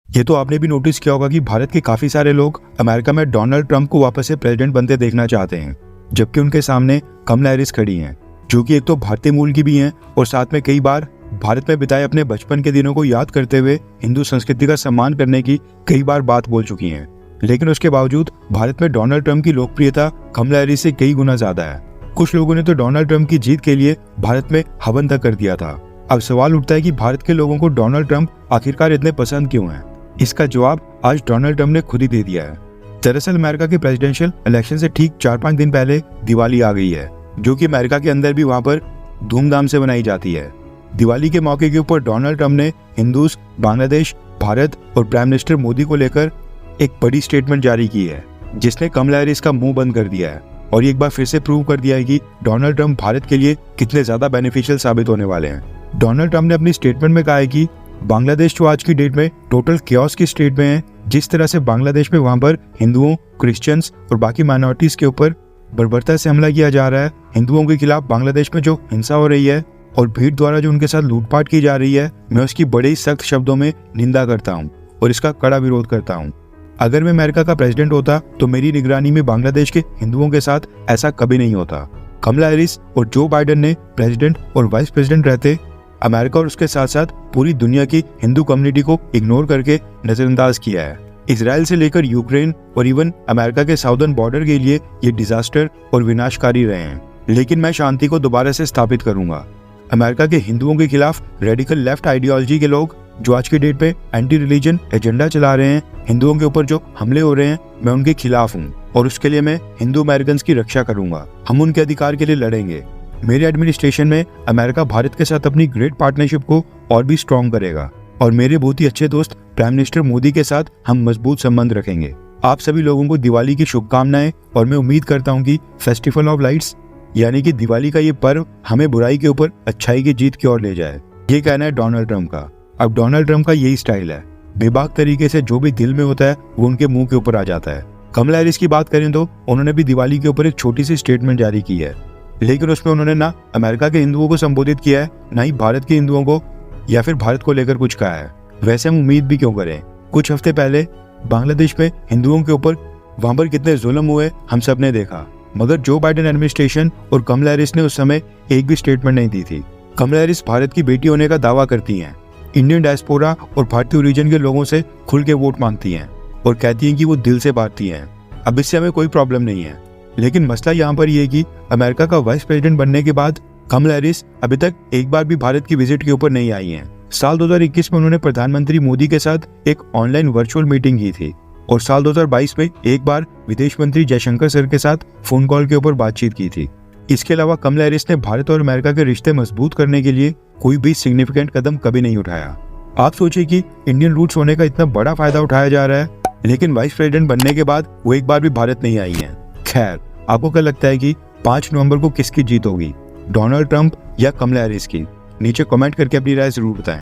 ये तो आपने भी नोटिस किया होगा कि भारत के काफी सारे लोग अमेरिका में डोनाल्ड ट्रंप को वापस से प्रेसिडेंट बनते देखना चाहते हैं, जबकि उनके सामने कमला हैरिस खड़ी हैं, जो कि एक तो भारतीय मूल की भी हैं और साथ में कई बार भारत में बिताए अपने बचपन के दिनों को याद करते हुए हिंदू संस्कृति का सम्मान करने की कई बार बात बोल चुकी हैं। लेकिन उसके बावजूद भारत में डोनाल्ड ट्रंप की लोकप्रियता कमला हैरिस से कई गुना ज्यादा है। कुछ लोगों ने तो डोनाल्ड ट्रंप की जीत के लिए भारत में हवन तक कर दिया था। अब सवाल उठता है कि भारत के लोगों को डोनाल्ड ट्रंप आखिरकार इतने पसंद क्यों हैं? इसका जवाब आज डोनाल्ड ट्रंप ने खुद ही दे दिया है। दरअसल अमेरिका के प्रेसिडेंशियल इलेक्शन से ठीक 4-5 दिन पहले दिवाली आ गई है, जो कि अमेरिका के अंदर भी वहां पर धूमधाम से मनाई जाती है। दिवाली के मौके के ऊपर डोनाल्ड ट्रंप ने हिंदूज, बांग्लादेश, भारत और प्राइम मिनिस्टर मोदी को लेकर एक बड़ी स्टेटमेंट जारी की है, जिसने कमला हैरिस का मुंह बंद कर दिया है और एक बार फिर से प्रूव कर दिया है कि डोनाल्ड ट्रंप भारत के लिए कितने ज्यादा बेनिफिशियल साबित होने वाले हैं। डोनाल्ड ट्रंप ने अपनी स्टेटमेंट में कहा है कि बांग्लादेश जो आज की डेट में टोटल केओस की स्टेट में है, जिस तरह से बांग्लादेश में वहां पर हिंदुओं, क्रिश्चियंस और बाकी माइनॉरिटीज के ऊपर बर्बरता से हमला किया जा रहा है, हिंदुओं के खिलाफ बांग्लादेश में जो हिंसा हो रही है और भीड़ द्वारा जो उनके साथ लूटपाट की जा रही है, मैं उसकी बड़े ही सख्त शब्दों में निंदा करता हूँ और इसका कड़ा विरोध करता हूँ। अगर मैं अमेरिका का प्रेसिडेंट होता तो मेरी निगरानी में बांग्लादेश के हिंदुओं के साथ ऐसा कभी नहीं होता। कमला हैरिस और जो बाइडेन ने प्रेसिडेंट और वाइस प्रेसिडेंट रहते अमेरिका और उसके साथ साथ पूरी दुनिया की हिंदू कम्युनिटी को इग्नोर करके नजरअंदाज किया है। इजराइल से लेकर यूक्रेन और इवन अमेरिका के साउदर्न बॉर्डर के लिए ये डिजास्टर और विनाशकारी रहे हैं। लेकिन मैं शांति को दोबारा से स्थापित करूंगा। अमेरिका के हिंदुओं के खिलाफ रेडिकल लेफ्ट आइडियोलॉजी के लोग जो आज की डेट पे एंटी रिलीजन एजेंडा चला रहे हैं, हिंदुओं के ऊपर जो हमले हो रहे हैं, मैं उनके खिलाफ हूँ और उसके लिए मैं हिंदू अमेरिकन की रक्षा करूंगा। हम उनके अधिकार के लिए लड़ेंगे। मेरे एडमिनिस्ट्रेशन में अमेरिका भारत के साथ अपनी ग्रेट पार्टनरशिप को और भी स्ट्रॉन्ग करेगा और मेरे बहुत ही अच्छे दोस्त प्राइम मिनिस्टर मोदी के साथ हम मजबूत संबंध रखेंगे। आप सभी लोगों को दिवाली की शुभकामनाएं और मैं उम्मीद करता हूं कि फेस्टिवल ऑफ लाइट्स यानी कि दिवाली का ये पर्व हमें बुराई के ऊपर अच्छाई की जीत की ओर ले जाए। ये कहना है डोनाल्ड ट्रंप का। अब डोनाल्ड ट्रंप का यही स्टाइल है, बेबाक तरीके से जो भी दिल में होता है वो उनके मुंह के ऊपर आ जाता है। कमला हैरिस की बात करें तो उन्होंने भी दिवाली के ऊपर एक छोटी सी स्टेटमेंट जारी की है, लेकिन उसमें उन्होंने ना अमेरिका के हिंदुओं को संबोधित किया है, ना ही भारत के हिंदुओं को या फिर भारत को लेकर कुछ कहा है। वैसे हम उम्मीद भी क्यों करें? कुछ हफ्ते पहले बांग्लादेश में हिंदुओं के ऊपर वहां पर कितने जुल्म हुए हम सब ने देखा, मगर जो बाइडेन एडमिनिस्ट्रेशन और कमला हैरिस ने उस समय एक भी स्टेटमेंट नहीं दी थी। कमला हैरिस भारत की बेटी होने का दावा करती हैं, इंडियन डायस्पोरा और भारतीय ओरिजिन के लोगों से खुल के वोट मांगती हैं और कहती हैं कि वो दिल से बांटती हैं। अब इससे हमें कोई प्रॉब्लम नहीं है, लेकिन मसला यहाँ पर यह है कि अमेरिका का वाइस प्रेसिडेंट बनने के बाद कमला हैरिस अभी तक एक बार भी भारत की विजिट के ऊपर नहीं आई हैं। साल 2021 में उन्होंने प्रधानमंत्री मोदी के साथ एक ऑनलाइन वर्चुअल मीटिंग की थी और साल 2022 में एक बार विदेश मंत्री जयशंकर सर के साथ फोन कॉल के ऊपर बातचीत की थी। इसके अलावा कमला हैरिस ने भारत और अमेरिका के रिश्ते मजबूत करने के लिए कोई भी सिग्निफिकेंट कदम कभी नहीं उठाया। आप सोचिए कि इंडियन रूट्स होने का इतना बड़ा फायदा उठाया जा रहा है, लेकिन वाइस प्रेसिडेंट बनने के बाद वो एक बार भी भारत नहीं आई है। खैर, आपको क्या लगता है कि 5 नवंबर को किसकी जीत होगी, डोनाल्ड ट्रंप या कमला हैरिस की? नीचे कमेंट करके अपनी राय जरूर बताएं।